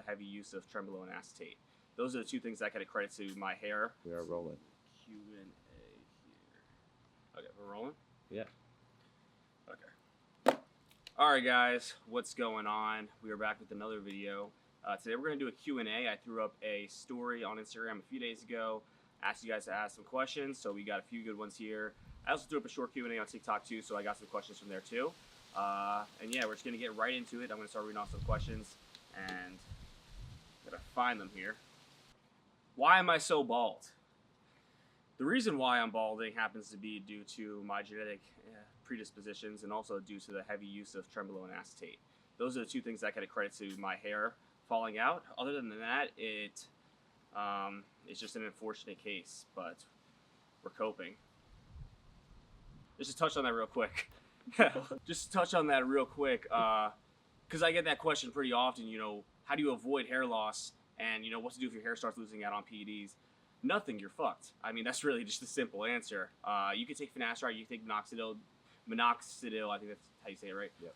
heavy use of trembolone and acetate. Those are the two things that get a credit to my hair. We are rolling. Q&A here. Okay, we're rolling? Yeah. Okay. All right, guys, what's going on? We are back with another video. Today we're going to do a Q&A. I threw up a story on Instagram a few days ago, asked you guys to ask some questions, so we got a few good ones here. I also threw up a short Q&A on TikTok too, so I got some questions from there too. And yeah, we're just going to get right into it. I'm going to start reading off some questions, and I'm going to find them here. Why am I so bald? The reason why I'm balding happens to be due to my genetic predispositions and also due to the heavy use of trembolone and acetate. Those are the two things that get a credit to my hair falling out. Other than that, it's just an unfortunate case, but we're coping. Let's just touch on that real quick. Just touch on that real quick, because I get that question pretty often, you know, how do you avoid hair loss? And, you know, what to do if your hair starts losing out on PEDs? Nothing, you're fucked. I mean, that's really just the simple answer. You can take finasteride, you can take minoxidil, I think that's how you say it, right? Yep.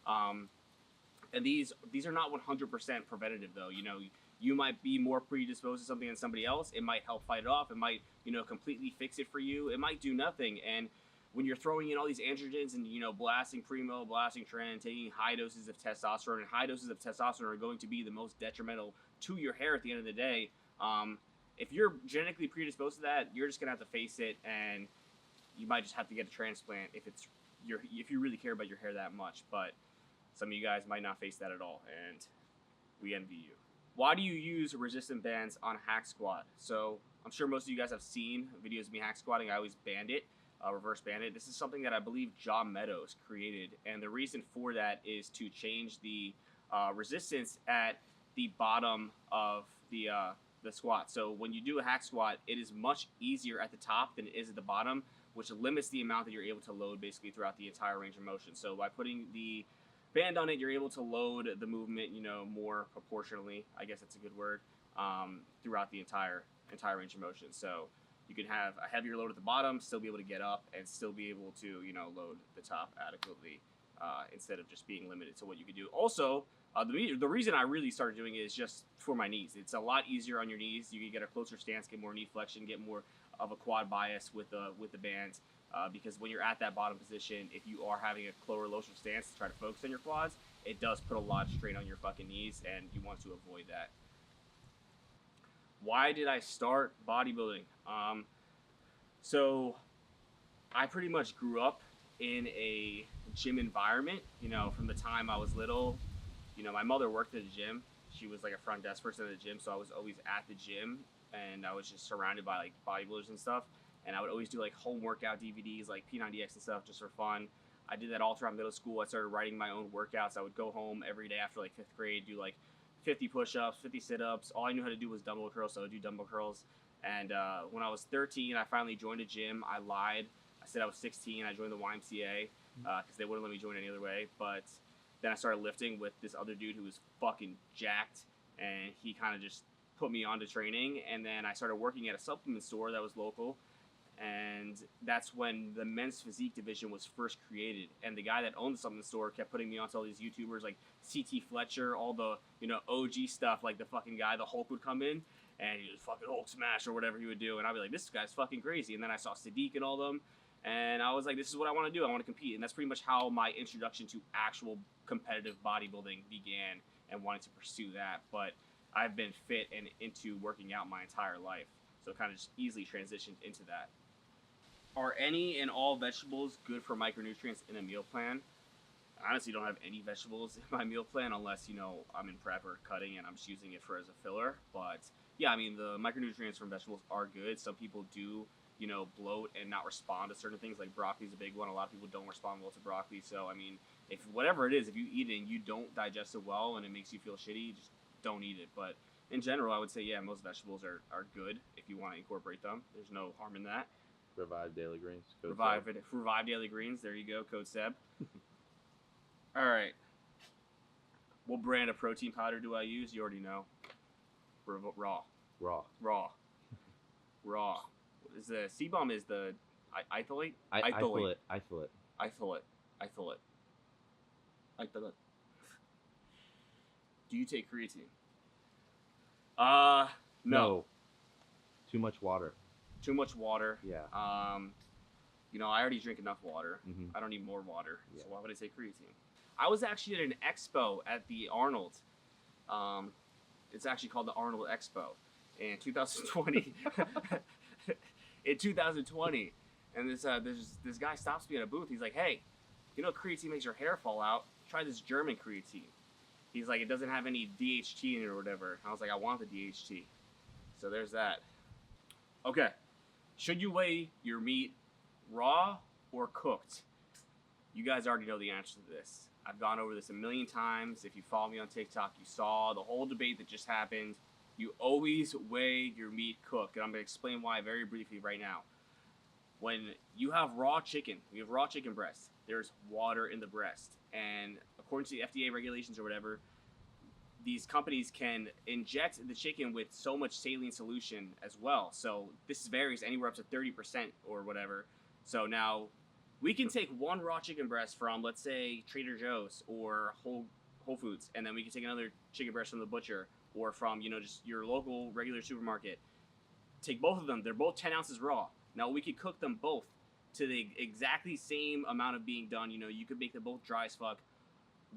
And these are not 100% preventative, though. You know, you might be more predisposed to something than somebody else. It might help fight it off. It might, you know, completely fix it for you. It might do nothing. And when you're throwing in all these androgens and, you know, blasting primo, blasting tren, taking high doses of testosterone, and high doses of testosterone are going to be the most detrimental to your hair at the end of the day. If you're genetically predisposed to that, you're just gonna have to face it, and you might just have to get a transplant if you really care about your hair that much. But some of you guys might not face that at all, and we envy you. Why do you use resistant bands on hack squat? So I'm sure most of you guys have seen videos of me hack squatting. I always band it. Reverse band it. This is something that I believe John Meadows created, and the reason for that is to change the resistance at the bottom of the squat. So when you do a hack squat, it is much easier at the top than it is at the bottom, which limits the amount that you're able to load basically throughout the entire range of motion. So by putting the band on it, you're able to load the movement, you know, more proportionally, I guess that's a good word, throughout the entire range of motion. So you can have a heavier load at the bottom, still be able to get up, and still be able to, you know, load the top adequately instead of just being limited to what you could do. Also, the reason I really started doing it is just for my knees. It's a lot easier on your knees. You can get a closer stance, get more knee flexion, get more of a quad bias with the bands. Because when you're at that bottom position, if you are having a closer stance to try to focus on your quads, it does put a lot of strain on your fucking knees, and you want to avoid that. Why did I start bodybuilding? So I pretty much grew up in a gym environment, you know, from the time I was little. You know, my mother worked at a gym. She was like a front desk person at the gym, so I was always at the gym, and I was just surrounded by like bodybuilders and stuff. And I would always do like home workout DVDs, like P90X and stuff, just for fun. I did that all throughout middle school. I started writing my own workouts. I would go home every day after like 5th grade, do like 50 push-ups, 50 sit-ups. All I knew how to do was dumbbell curls, so I would do dumbbell curls. And when I was 13, I finally joined a gym. I lied. I said I was 16. I joined the YMCA because they wouldn't let me join any other way. But then I started lifting with this other dude who was fucking jacked, and he kind of just put me onto training. And then I started working at a supplement store that was local, and that's when the men's physique division was first created. And the guy that owned the supplement store kept putting me onto all these YouTubers like CT Fletcher, all the, you know, OG stuff, like the fucking guy, the Hulk would come in and he would fucking Hulk smash or whatever he would do, and I'd be like, this guy's fucking crazy. And then I saw Sadiq and all them, and I was like, this is what I want to do. I want to compete. And that's pretty much how my introduction to actual competitive bodybuilding began, and wanting to pursue that. But I've been fit and into working out my entire life, so kind of just easily transitioned into that. Are any and all vegetables good for micronutrients in a meal plan? I honestly don't have any vegetables in my meal plan unless, you know, I'm in prep or cutting and I'm just using it as a filler. But yeah, I mean, the micronutrients from vegetables are good. Some people do, you know, bloat and not respond to certain things, like broccoli is a big one. A lot of people don't respond well to broccoli. So, I mean, if whatever it is, if you eat it and you don't digest it well and it makes you feel shitty, just don't eat it. But in general, I would say, yeah, most vegetables are good if you want to incorporate them. There's no harm in that. Revive Daily Greens. Revive Daily Greens. There you go. Code Seb. All right. What brand of protein powder do I use? You already know. Raw. Is the C-bomb is the isolate? Isolate. Do you take creatine? No. Too much water. Too much water. Yeah. You know, I already drink enough water. Mm-hmm. I don't need more water. Yeah. So why would I say creatine? I was actually at an expo at the Arnold. It's actually called the Arnold Expo in 2020. In 2020, and this guy stops me at a booth. He's like, "Hey, you know creatine makes your hair fall out. Try this German creatine." He's like, "It doesn't have any DHT in it or whatever." I was like, "I want the DHT." So there's that. Okay, should you weigh your meat raw or cooked? You guys already know the answer to this. I've gone over this a million times. If you follow me on TikTok, you saw the whole debate that just happened. You always weigh your meat cooked, and I'm going to explain why very briefly right now. When you have raw chicken, you have raw chicken breast, there's water in the breast. And according to the FDA regulations or whatever, these companies can inject the chicken with so much saline solution as well. So this varies anywhere up to 30% or whatever. So now we can take one raw chicken breast from, let's say, Trader Joe's or Whole Foods, and then we can take another chicken breast from the butcher or from, you know, just your local regular supermarket. Take both of them. They're both 10 ounces raw. Now we could cook them both to the exactly same amount of being done. You know, you could make them both dry as fuck.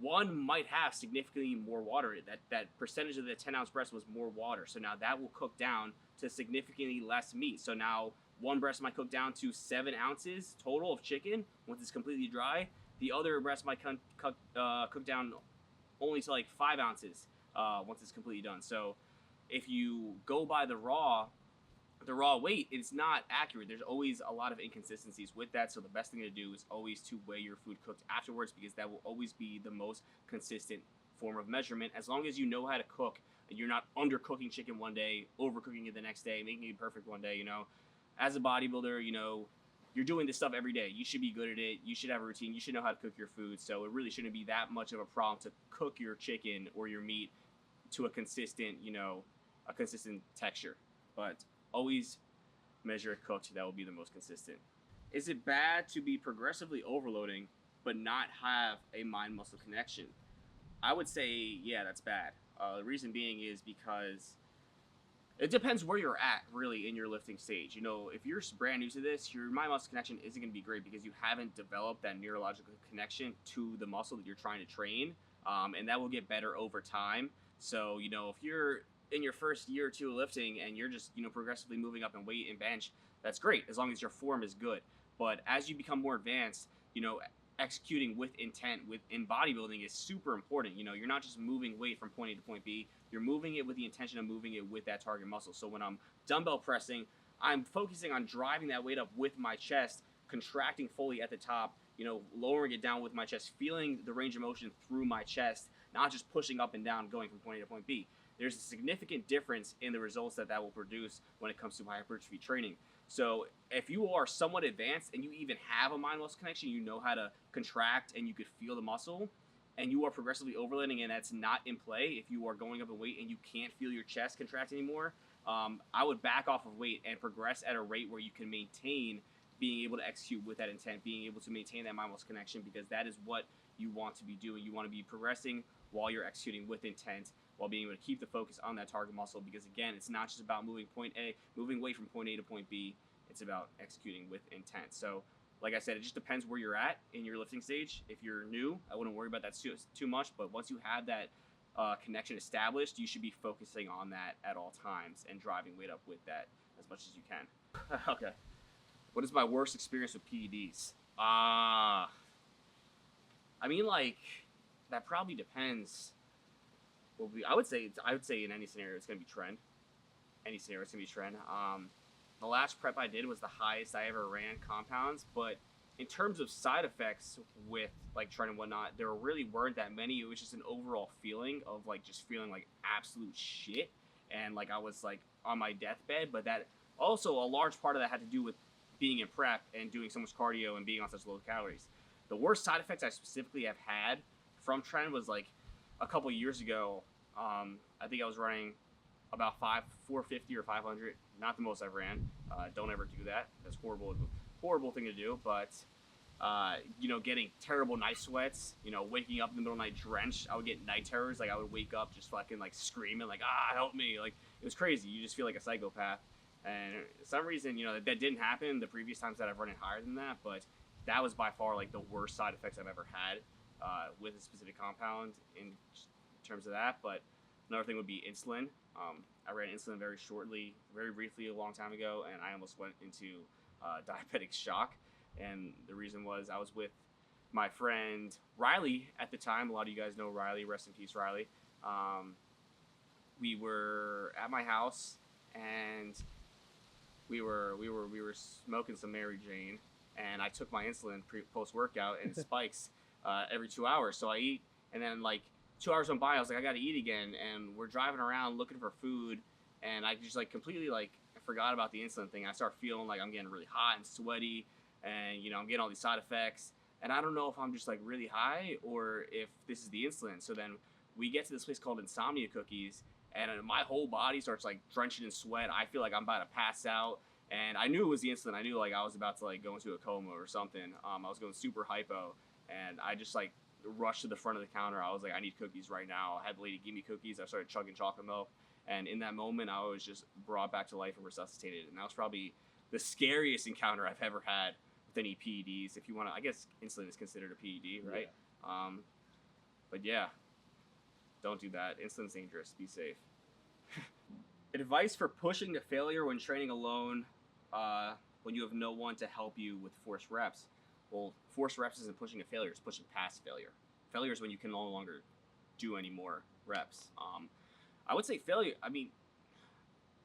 One might have significantly more water. That percentage of the 10-ounce breast was more water. So now that will cook down to significantly less meat. So now one breast might cook down to 7 ounces total of chicken once it's completely dry. The other breast might cook down only to like 5 ounces once it's completely done. So if you go by the raw weight, it's not accurate. There's always a lot of inconsistencies with that. So the best thing to do is always to weigh your food cooked afterwards, because that will always be the most consistent form of measurement. As long as you know how to cook and you're not undercooking chicken one day, overcooking it the next day, making it perfect one day, you know. As a bodybuilder, you know, you're doing this stuff every day. You should be good at it. You should have a routine. You should know how to cook your food. So it really shouldn't be that much of a problem to cook your chicken or your meat to a consistent, you know, a consistent texture. But always measure it cooked. That will be the most consistent. Is it bad to be progressively overloading but not have a mind-muscle connection? I would say, yeah, that's bad. The reason being is because it depends where you're at, really, in your lifting stage. You know, if you're brand new to this, your mind-muscle connection isn't going to be great because you haven't developed that neurological connection to the muscle that you're trying to train, and that will get better over time. So, you know, if you're in your first year or two of lifting and you're just, you know, progressively moving up in weight and bench, that's great as long as your form is good. But as you become more advanced, you know, executing with intent in bodybuilding is super important. You know, you're not just moving weight from point A to point B, you're moving it with the intention of moving it with that target muscle. So when I'm dumbbell pressing, I'm focusing on driving that weight up with my chest, contracting fully at the top, you know, lowering it down with my chest, feeling the range of motion through my chest, not just pushing up and down, going from point A to point B. There's a significant difference in the results that will produce when it comes to hypertrophy training. So if you are somewhat advanced and you even have a mind-muscle connection, you know how to contract and you could feel the muscle, and you are progressively overloading and that's not in play, if you are going up in weight and you can't feel your chest contract anymore, I would back off of weight and progress at a rate where you can maintain being able to execute with that intent, being able to maintain that mind-muscle connection, because that is what you want to be doing. You want to be progressing while you're executing with intent, while being able to keep the focus on that target muscle, because again, it's not just about moving weight from point A to point B, it's about executing with intent. So like I said, it just depends where you're at in your lifting stage. If you're new, I wouldn't worry about that too much, but once you have that connection established, you should be focusing on that at all times and driving weight up with that as much as you can. Okay. What is my worst experience with PEDs? I mean, like, that probably depends. Well, I would say in any scenario it's gonna be trend. Any scenario it's gonna be trend. The last prep I did was the highest I ever ran compounds, but in terms of side effects with like trend and whatnot, there really weren't that many. It was just an overall feeling of like just feeling like absolute shit, and like I was like on my deathbed. But that also, a large part of that had to do with being in prep and doing so much cardio and being on such low calories. The worst side effects I specifically have had from trend was like a couple years ago. I think I was running about 450 or 500, not the most I've ran. Don't ever do that. That's horrible thing to do. But getting terrible night sweats, waking up in the middle of the night drenched. I would get night terrors. Like I would wake up just fucking like screaming, like, help me. Like it was crazy. You just feel like a psychopath. And for some reason, that didn't happen the previous times that I've run it higher than that, but that was by far like the worst side effects I've ever had with a specific compound in terms of that. But another thing would be insulin. I ran insulin very briefly a long time ago, and I almost went into diabetic shock. And the reason was I was with my friend Riley at the time. A lot of you guys know Riley. Rest in peace, Riley. We were at my house, and we were smoking some Mary Jane, and I took my insulin post workout, and it spikes every 2 hours. So I eat, and then like 2 hours went by. I was like, I got to eat again, and we're driving around looking for food, and I just like completely like forgot about the insulin thing. I start feeling like I'm getting really hot and sweaty. And I'm getting all these side effects, and I don't know if I'm just like really high or if this is the insulin. So then we get to this place called Insomnia Cookies, and my whole body starts like drenching in sweat. I feel like I'm about to pass out, and I knew it was the insulin. I knew like I was about to like go into a coma or something. I was going super hypo, and I just like rushed to the front of the counter. I was like, I need cookies right now. I had the lady give me cookies. I started chugging chocolate milk, and in that moment, I was just brought back to life and resuscitated. And that was probably the scariest encounter I've ever had any PEDs. If you want to, I guess insulin is considered a PED, right? Yeah. But yeah, don't do that. Insulin's dangerous. Be safe. Advice for pushing to failure when training alone, when you have no one to help you with forced reps. Well, forced reps isn't pushing to failure. It's pushing past failure. Failure is when you can no longer do any more reps. I would say failure, I mean,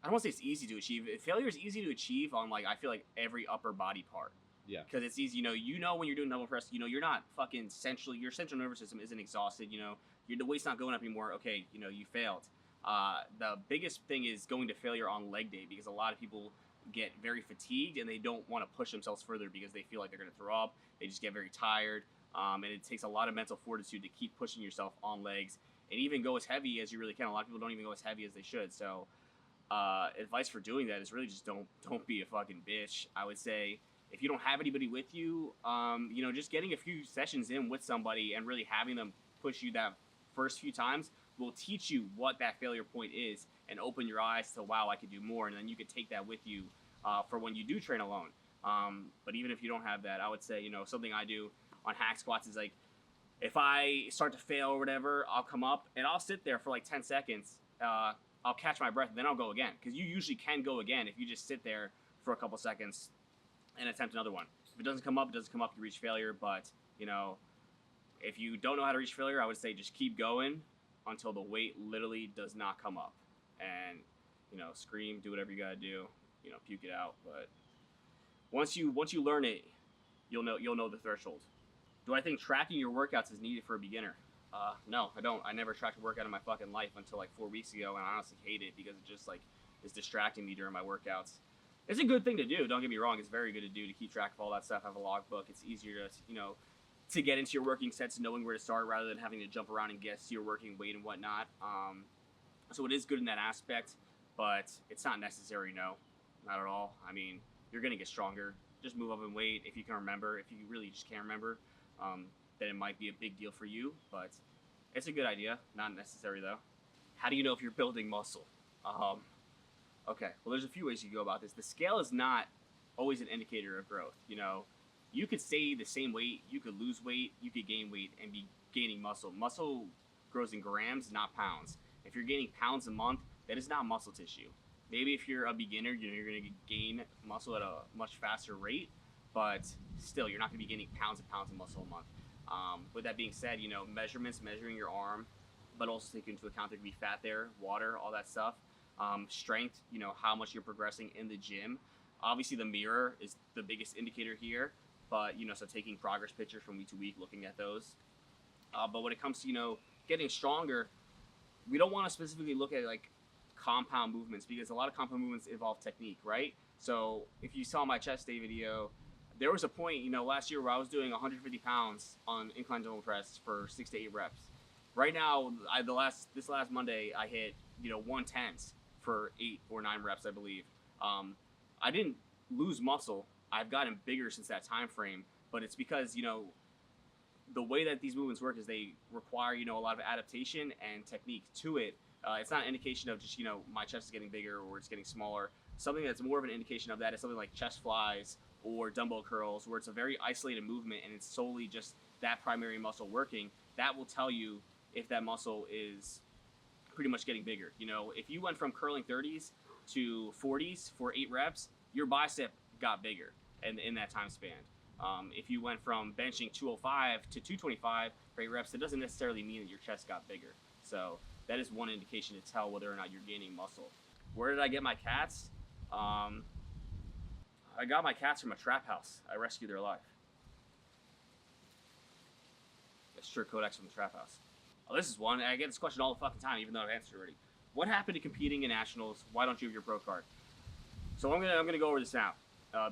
I don't want to say it's easy to achieve. Failure is easy to achieve on like, I feel like every upper body part. Yeah. Because it's easy, when you're doing double press, you're not fucking your central nervous system isn't exhausted, the weight's not going up anymore. Okay, you failed. The biggest thing is going to failure on leg day, because a lot of people get very fatigued and they don't want to push themselves further because they feel like they're going to throw up. They just get very tired. And it takes a lot of mental fortitude to keep pushing yourself on legs and even go as heavy as you really can. A lot of people don't even go as heavy as they should. So advice for doing that is really just don't be a fucking bitch. I would say, if you don't have anybody with you, just getting a few sessions in with somebody and really having them push you that first few times will teach you what that failure point is and open your eyes to, wow, I could do more. And then you could take that with you for when you do train alone. But even if you don't have that, I would say, something I do on hack squats is like, if I start to fail or whatever, I'll come up and I'll sit there for like 10 seconds. I'll catch my breath and then I'll go again. Because you usually can go again if you just sit there for a couple seconds and attempt another one. If it doesn't come up, you reach failure. But, if you don't know how to reach failure, I would say just keep going until the weight literally does not come up. And, scream, do whatever you gotta do, puke it out. But once you learn it, you'll know the threshold. Do I think tracking your workouts is needed for a beginner? No, I don't. I never tracked a workout in my fucking life until like 4 weeks ago, and I honestly hate it because it just like is distracting me during my workouts. It's a good thing to do. Don't get me wrong. It's very good to do to keep track of all that stuff. Have a logbook. It's easier to to get into your working sets, knowing where to start rather than having to jump around and guess your working weight and whatnot. So it is good in that aspect, but it's not necessary. No, not at all. I mean, you're gonna get stronger. Just move up in weight if you can remember. If you really just can't remember, then it might be a big deal for you. But it's a good idea. Not necessary though. How do you know if you're building muscle? Okay, well, there's a few ways you go about this. The scale is not always an indicator of growth. You could stay the same weight, you could lose weight, you could gain weight and be gaining muscle. Muscle grows in grams, not pounds. If you're gaining pounds a month, that is not muscle tissue. Maybe if you're a beginner, you're going to gain muscle at a much faster rate, but still, you're not going to be gaining pounds and pounds of muscle a month. With that being said, measuring your arm, but also take into account there could be fat there, water, all that stuff. Strength, how much you're progressing in the gym. Obviously, the mirror is the biggest indicator here, but, so taking progress pictures from week to week, looking at those. But when it comes to, getting stronger, we don't want to specifically look at, like, compound movements because a lot of compound movements involve technique, right? So if you saw my chest day video, there was a point, last year where I was doing 150 pounds on incline dumbbell press for 6 to 8 reps. Right now, this last Monday, I hit, 110s for 8 or 9 reps, I believe. I didn't lose muscle. I've gotten bigger since that time frame, but it's because, the way that these movements work is they require, a lot of adaptation and technique to it. It's not an indication of just, my chest is getting bigger or it's getting smaller. Something that's more of an indication of that is something like chest flies or dumbbell curls, where it's a very isolated movement and it's solely just that primary muscle working. That will tell you if that muscle is pretty much getting bigger. If you went from curling 30s to 40s for 8 reps, your bicep got bigger in that time span. If you went from benching 205 to 225 for 8 reps, it doesn't necessarily mean that your chest got bigger. So that is one indication to tell whether or not you're gaining muscle. Where did I get my cats? I got my cats from a trap house. I rescued their life. It's Sure Codex from the trap house. Oh, this is one. I get this question all the fucking time, even though I've answered already. What happened to competing in nationals? Why don't you have your pro card? So I'm gonna go over this now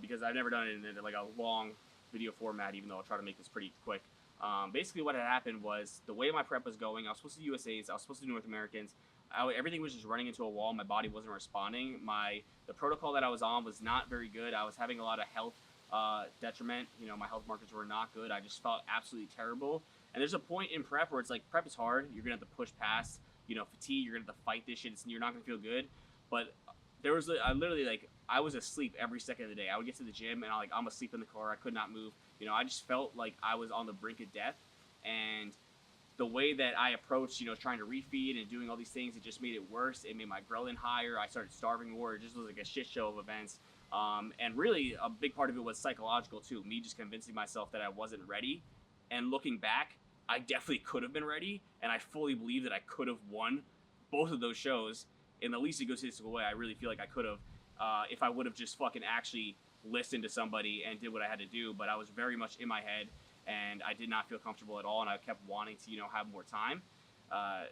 because I've never done it in like a long video format, even though I'll try to make this pretty quick. Basically, what had happened was the way my prep was going. I was supposed to do USAs. I was supposed to do North Americans. Everything was just running into a wall. My body wasn't responding. The protocol that I was on was not very good. I was having a lot of health detriment. My health markers were not good. I just felt absolutely terrible. And there's a point in prep where it's like, prep is hard. You're gonna have to push past, fatigue. You're gonna have to fight this shit. You're not gonna feel good. But there was, I was asleep every second of the day. I would get to the gym and I'm asleep in the car. I could not move. I just felt like I was on the brink of death. And the way that I approached, trying to refeed and doing all these things, it just made it worse. It made my ghrelin higher. I started starving more. It just was like a shit show of events. And really, a big part of it was psychological too. Me just convincing myself that I wasn't ready. And looking back, I definitely could have been ready. And I fully believe that I could have won both of those shows in the least egotistical way. I really feel like I could have if I would have just fucking actually listened to somebody and did what I had to do. But I was very much in my head. And I did not feel comfortable at all, and I kept wanting to, have more time.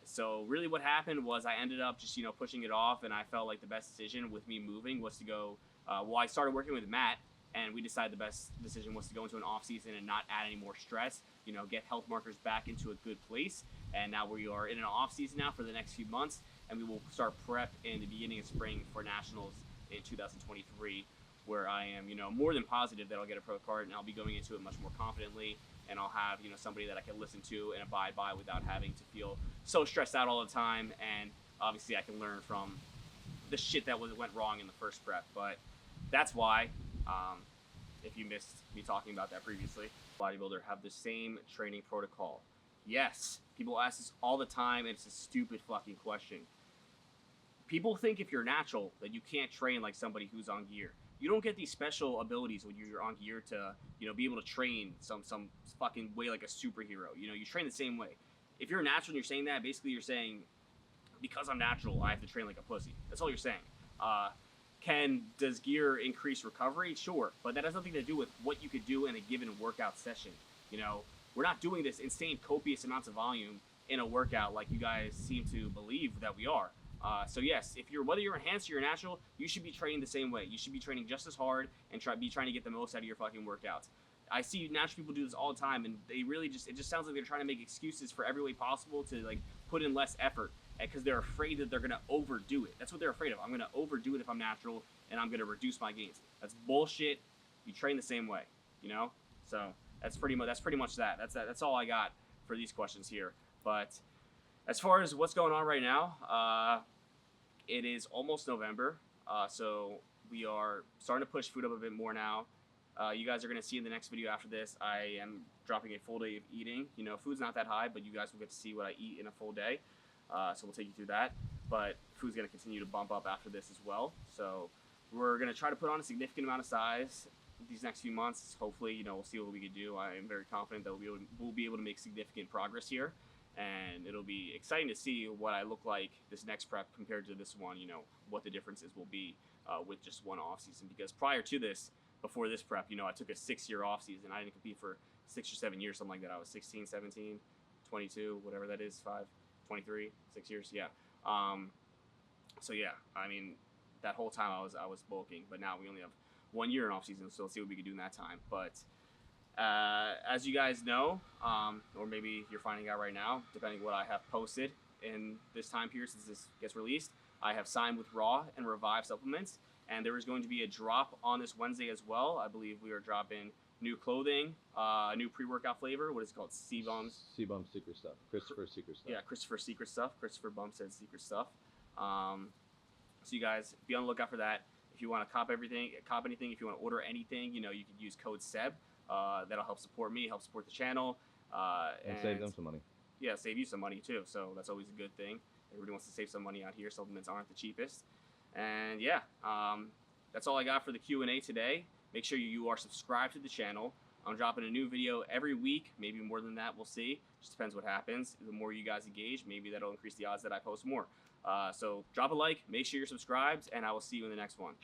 So really what happened was I ended up just, pushing it off, and I felt like the best decision with me moving was to go, I started working with Matt, and we decided the best decision was to go into an off season and not add any more stress, get health markers back into a good place. And now we are in an off season now for the next few months, and we will start prep in the beginning of spring for nationals in 2023. Where I am, more than positive that I'll get a pro card, and I'll be going into it much more confidently, and I'll have, somebody that I can listen to and abide by without having to feel so stressed out all the time. And obviously I can learn from the shit that went wrong in the first prep. But that's why, if you missed me talking about that previously, bodybuilder have the same training protocol. Yes, people ask this all the time, and it's a stupid fucking question. People think if you're natural that you can't train like somebody who's on gear. You don't get these special abilities when you're on gear to, be able to train some fucking way like a superhero. You train the same way. If you're natural and you're saying that, basically you're saying, because I'm natural, I have to train like a pussy. That's all you're saying. Does gear increase recovery? Sure, but that has nothing to do with what you could do in a given workout session. We're not doing this insane copious amounts of volume in a workout like you guys seem to believe that we are. So yes, whether you're enhanced or you're natural, you should be training the same way. You should be training just as hard and trying to get the most out of your fucking workouts. I see natural people do this all the time, and they really it just sounds like they're trying to make excuses for every way possible to put in less effort because they're afraid that they're gonna overdo it. That's what they're afraid of. I'm gonna overdo it if I'm natural, and I'm gonna reduce my gains. That's bullshit. You train the same way, So that's pretty much that. That's all I got for these questions here. But as far as what's going on right now, it is almost November, so we are starting to push food up a bit more now. You guys are going to see in the next video after this, I am dropping a full day of eating. Food's not that high, but you guys will get to see what I eat in a full day. So we'll take you through that. But food's going to continue to bump up after this as well. So we're going to try to put on a significant amount of size these next few months. Hopefully, we'll see what we can do. I am very confident that we'll be able to make significant progress here. And it'll be exciting to see what I look like this next prep compared to this one, what the differences will be with just one off season. Because prior to this, before this prep, I took a 6-year off season. I didn't compete for 6 or 7 years, something like that. I was 16, 17, 22, whatever that is, 5, 23, 6 years, yeah. So yeah, I mean, that whole time I was bulking, but now we only have 1 year in off season, so let's see what we can do in that time. But as you guys know, or maybe you're finding out right now, depending what I have posted in this time period since this gets released, I have signed with Raw and Revive supplements, and there is going to be a drop on this Wednesday as well. I believe we are dropping new clothing, new pre-workout flavor. What is it called? C-Bums. C-Bum Secret Stuff. Christopher's Secret Stuff. Yeah, Christopher's Secret Stuff. Christopher Bum said Secret Stuff. So you guys be on the lookout for that. If you want to cop anything, if you want to order anything, you know, you can use code SEB. That'll help support me, help support the channel. And save them some money. Yeah, save you some money too. So that's always a good thing. Everybody wants to save some money out here. Supplements aren't the cheapest. And yeah, that's all I got for the Q&A today. Make sure you are subscribed to the channel. I'm dropping a new video every week, maybe more than that, we'll see. Just depends what happens. The more you guys engage, maybe that'll increase the odds that I post more. So drop a like, make sure you're subscribed, and I will see you in the next one.